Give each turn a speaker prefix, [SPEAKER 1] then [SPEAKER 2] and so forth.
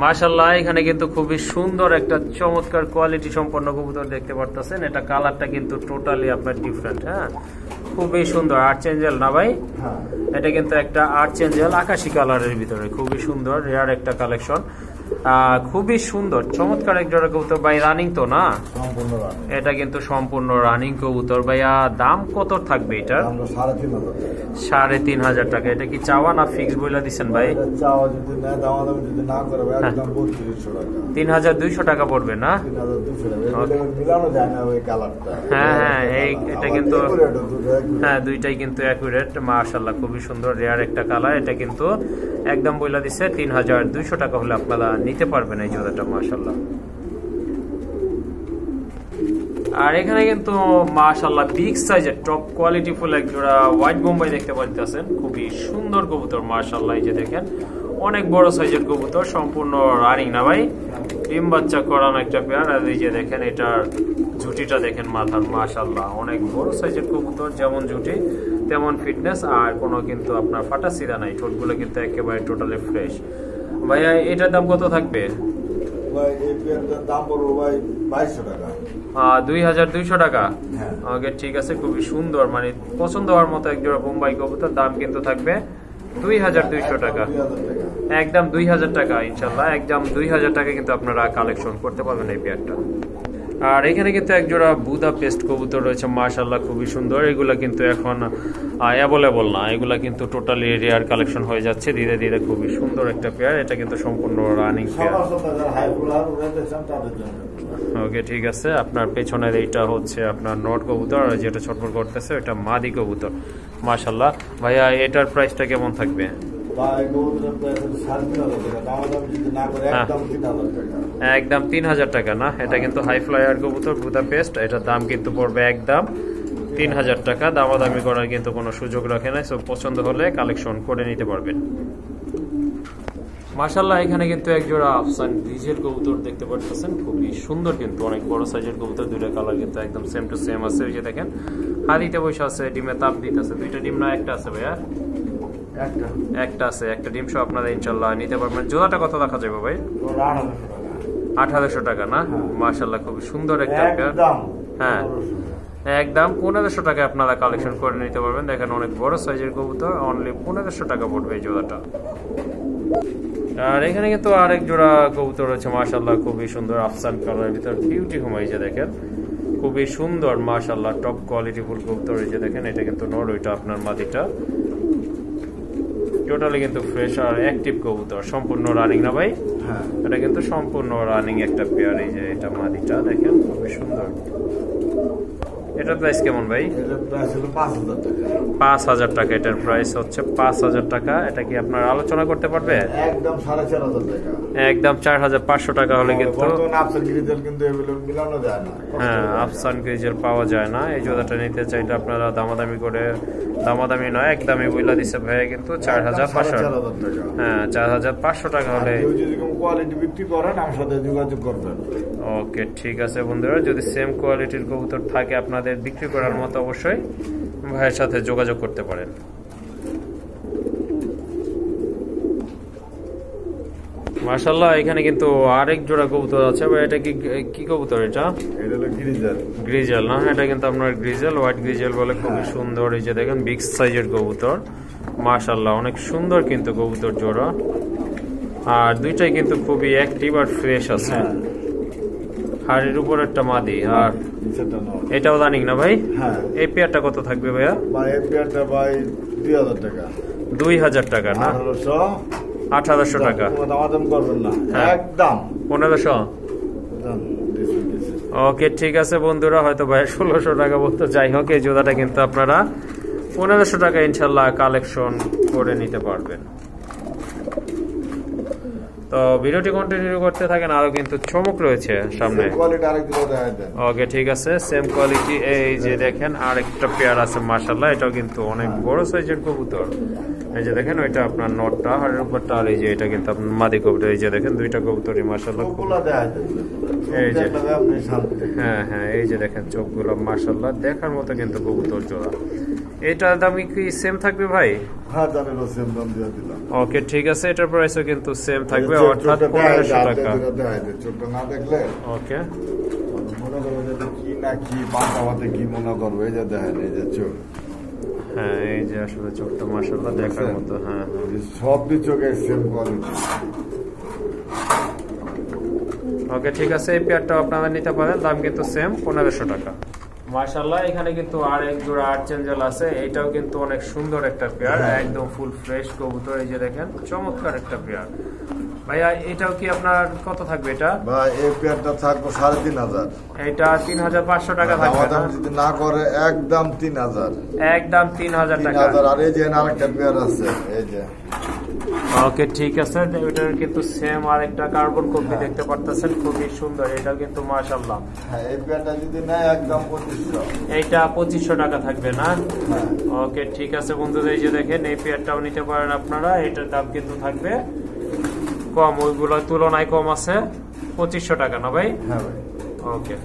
[SPEAKER 1] মাশাআল্লাহ এখানে কিন্তু খুবই সুন্দর একটা চমৎকার কোয়ালিটি সম্পন্ন কবুতর দেখতে পারতেছেন। এটা কালারটা কিন্তু টোটালি আপনার ডিফারেন্ট। হ্যাঁ, খুবই সুন্দর আর্চেঞ্জেল না ভাই? এটা কিন্তু একটা আর্চেঞ্জেল আকাশী কালারের ভিতরে, খুবই সুন্দর রেয়ার একটা কালেকশন। খুবই সুন্দর চমৎকার এক জোড়া কবুতর ভাই। রানিং তো না? এটা কিন্তু সম্পূর্ণ রানিং কবুতর ভাইয়া। দাম কত থাকবে এটার? 3,500 টাকা। এটা কি চাওয়া না ফিক্স বলে দিচ্ছেন ভাই? 3,200 টাকা পড়বে না? হ্যাঁ হ্যাঁ, এটা কিন্তু হ্যাঁ দুইটাই কিন্তু অ্যাকুরেট মাশাআল্লাহ, খুবই সুন্দর রেয়ার একটা কালার। এটা কিন্তু একদম বলে দিচ্ছে 3,200 টাকা হলে আপনারা নিতে পারবেন এই জোড়াটা মাশাআল্লাহ। আর এখানে কিন্তু মাশাআল্লাহ বিগ সাইজের টপ কোয়ালিটি ফুল এক জোড়া হোয়াইট বোম্বাই দেখতে পাচ্ছেন। খুবই সুন্দর কবুতর মাশাআল্লাহ। এই যে দেখেন অনেক বড় সাইজের কবুতর, সম্পূর্ণ রানিং না ভাই? ডিম বাচ্চা করানো একটা পেয়ার। আর এই যে দেখেন এটার ঝুটিটা দেখেন মাথার মাশাআল্লাহ, অনেক বড় সাইজের কবুতর, যেমন ঝুটি তেমন ফিটনেস। আর কোনো কিন্তু আপনার ফাটা সিধা নাই, ঠোঁটগুলো কিন্তু একেবারে টোটালি ফ্রেশ। ভাইয়া এটার দাম কত থাকবে? 2,200 টাকা। ওকে ঠিক আছে, খুবই সুন্দর মানে পছন্দ হওয়ার মতো এক জোড়া বোম্বাই কবুতর। দাম কিন্তু থাকবে 2,200 টাকা, একদম 2,000 টাকা ইনশাল্লাহ। একদম 2,000 টাকা কিন্তু আপনারা কালেকশন করতে পারবেন এই পেয়ারটা। আর এখানে কিন্তু এক জোড়া বুদাপেস্ট কবুতর রয়েছে মাশাআল্লাহ, খুবই সুন্দর। এগুলা কিন্তু এখন অ্যাভেলেবল না, এগুলা কিন্তু টোটালি রেয়ার কালেকশন হয়ে যাচ্ছে ধীরে ধীরে। খুবই সুন্দর একটা পেয়ার, এটা কিন্তু সম্পূর্ণ রানিং পেয়ার। ওকে ঠিক আছে, আপনার পেছনের এইটা হচ্ছে আপনার নট কবুতর, আর যেটা ছটফট করতেছে ওটা মাদি কবুতর মাশাআল্লাহ। ভাইয়া এটার প্রাইসটা কেমন থাকবে? একদম 3,000 টাকা না? এটা কিন্তু হাই ফ্লায়ার কবুতর বুদাপেস্ট, এটার দাম কিন্তু পড়বে একদম 3,000 টাকা। দামাদামি করার কিন্তু কোনো সুযোগ রাখে না, সব পছন্দ হলে কালেকশন করে নিতে পারবেন মাশাআল্লাহ। এখানে কিন্তু এক জোড়া আফসান গ্রিজেল কবুতর দেখতে পাচ্ছেন, খুবই সুন্দর কিন্তু অনেক বড় সাইজের কবুতর। দুইটা কালার কিন্তু একদম সেম টু সেম আছে। ওই যে দেখেন হাদিতে বসে আছে, ডিমে তাপ দিতেছে। দুইটা ডিম না একটা আছে ভাইয়া? একটা আছে, একটা ডিম সহ আপনারা ইনশাআল্লাহ নিতে পারবেন। জোড়াটা কত রাখা যাবে ভাই? 8,500 টাকা না? মাশাআল্লাহ খুবই সুন্দর একটা পেয়ার। হ্যাঁ একদম 1,500 টাকা আপনারা কালেকশন করে নিতে পারবেন। দেখেন অনেক বড় সাইজের কবুতর, অনলি 1,500 টাকা পড়বে এই জোড়াটা। আর এখানে কিন্তু আরেক জোড়া কবুতর রয়েছে মাশাআল্লাহ, খুবই সুন্দর আফসান কালারের ভিতর বিউটি হোম। এই যে দেখেন খুবই সুন্দর মাশাআল্লাহ টপ কোয়ালিটি ফুল কবুতর। এই যে দেখেন এটা কিন্তু নর, ওইটা আপনার মাদিটা। টোটালি কিন্তু ফ্রেশ আর অ্যাক্টিভ কবুতর, সম্পূর্ণ রানিং না ভাই? হ্যাঁ, এটা কিন্তু সম্পূর্ণ রানিং একটা পেয়ার। এই যে এটা মাদিটা দেখেন খুবই সুন্দর। এটার প্রাইস কেমন ভাই?
[SPEAKER 2] এটার প্রাইস হলো 5,000 টাকা।
[SPEAKER 1] 5,000 টাকা এটার প্রাইস হচ্ছে 5,000 টাকা। এটা কি আপনার আলোচনা করতে পারবে?
[SPEAKER 2] একদম 4,500 টাকা।
[SPEAKER 1] একদম 4,500 টাকা হলে কিন্তু
[SPEAKER 2] আফসান গ্রিজেল কিন্তু এগুলো মিলানো যায় না।
[SPEAKER 1] হ্যাঁ আফসান গ্রিজেল পাওয়া যায় না। এই জোড়াটা নিতে চাইলে আপনারা দামাদামি করে, দামাদামি নয় একদমই বইলা দিচ্ছে ভাইয়া কিন্তু 4,500 টাকা। হ্যাঁ 4,500 টাকা হলে
[SPEAKER 2] কোয়ালিটি বিক্রি করেন আমার সাথে যোগাযোগ করবেন।
[SPEAKER 1] ওকে ঠিক আছে বন্ধুরা, যদি সেম কোয়ালিটির কবুতর থাকে আপনাদের বিক্রি করার মতো অবশ্যই ভাইয়ের সাথে যোগাযোগ করতে পারেন। মাশাআল্লাহ এখানে কিন্তু আরেক জোড়া কবুতর আছে ভাই। এটা কি কবুতর? এটা
[SPEAKER 2] হলো গ্রিজেল।
[SPEAKER 1] গ্রিজেল না? এটা কিন্তু আপনার গ্রিজেল, হোয়াইট গ্রিজেল বলে। খুবই সুন্দর। এই যে দেখেন বিগ সাইজের কবুতর মাশাআল্লাহ, অনেক সুন্দর কিন্তু কবুতর জোড়া। আর দুইটাই কিন্তু খুবই অ্যাক্টিভ আর ফ্রেশ আছে। হাড়ির উপর একটা মাদি, আর এটাও রানিং না ভাই?
[SPEAKER 2] হ্যাঁ।
[SPEAKER 1] এই পেয়ারটা কত থাকবে ভাইয়া?
[SPEAKER 2] ভাই এই পেয়ারটা ভাই 2,000 টাকা।
[SPEAKER 1] 2,000 টাকা না? 1800 টাকা।
[SPEAKER 2] দামাদাম করবেন না, একদম
[SPEAKER 1] 1,500। ওকে ঠিক আছে বন্ধুরা, হয়তো ভাই 1,600 টাকা বলতো। যাই হোক এই জোড়াটা কিন্তু আপনারা 1,500 টাকা ইনশাল্লাহ কালেকশন করে নিতে পারবেন। তো ভিডিওটি কন্টিনিউ করতে থাকেন, আরো কিন্তু চমক রয়েছে সামনে। ওকে ঠিক আছে, সেম কোয়ালিটি। এই যে দেখেন আরেকটা পেয়ার আছে মাশাআল্লাহ, এটাও কিন্তু অনেক বড় সাইজের কবুতর। এই যে দেখেন ওইটা আপনার নটটা হাড়ের উপরটা, আর এই যে এটা কিন্তু আপনার মাদি কবুতর। এই যে দেখেন দুইটা কবুতরই মাশাআল্লাহ
[SPEAKER 2] সবগুলা দেখা যায়।
[SPEAKER 1] এই যে
[SPEAKER 2] আপনি শান্তি।
[SPEAKER 1] হ্যাঁ হ্যাঁ, এই যে দেখেন চোখগুলো মাশাআল্লাহ দেখার মতো কিন্তু কবুতর জোড়া। এটার দামই কি সেম থাকবে ভাই?
[SPEAKER 2] হ্যাঁ জানেন, সেম দাম দিয়ে দিলাম।
[SPEAKER 1] ওকে ঠিক আছে, এটার প্রাইসও কিন্তু সেম থাকবে, অর্থাৎ 1500 টাকা।
[SPEAKER 2] ছোটটা না দেখলে
[SPEAKER 1] ওকে
[SPEAKER 2] মনে করবো যে কি না কি পাতাতে কি মনে করবো। এই যে দেখেন, এই যে চোখ।
[SPEAKER 1] হ্যাঁ এই যে আসলে চোখটা মাশাআল্লাহ দেখার মতো। হ্যাঁ
[SPEAKER 2] সব চোখের সেম কোয়ালিটি।
[SPEAKER 1] ওকে ঠিক আছে, এই পেয়ারটাও আপনারা নিতে পারেন, দাম কিন্তু সেম 1500 টাকা। মাশাআল্লাহ এখানে কিন্তু আর এক জোড়া আর্চেঞ্জেল আছে, এটাও কিন্তু অনেক সুন্দর একটা পেয়ার, একদম ফুল ফ্রেশ কবুতর। এই যে দেখেন চমৎকার একটা পেয়ার। ভাইয়া এটাও কি আপনার কত থাকবে? এটা
[SPEAKER 2] ভাই এই পেয়ারটা থাকবে 3500।
[SPEAKER 1] এটা 3500 টাকা থাকবে না?
[SPEAKER 2] যদি না করে একদম 3000।
[SPEAKER 1] একদম 3000 টাকা।
[SPEAKER 2] আর এই যে আরেকটা পেয়ার আছে, এই যে।
[SPEAKER 1] ওকে ঠিক আছে, এটার কিন্তু সেম আরেকটা কার্বন কপি দেখতে পারতেছেন, খুবই সুন্দর। এটাও কিন্তু মাশাআল্লাহ।
[SPEAKER 2] হ্যাঁ এই পেয়ারটা যদি নেয় একদম 2500।
[SPEAKER 1] এইটা 2500 টাকা থাকবে না?
[SPEAKER 2] হ্যাঁ
[SPEAKER 1] ওকে ঠিক আছে বন্ধুদের, এই যে দেখেন এই পেয়ারটাও নিতে পারেন আপনারা। এটার দাম কিন্তু থাকবে কম, ওইগুলোর তুলনায় কম আছে, 2500 টাকা না ভাই?
[SPEAKER 2] হ্যাঁ ভাই।
[SPEAKER 1] ওকে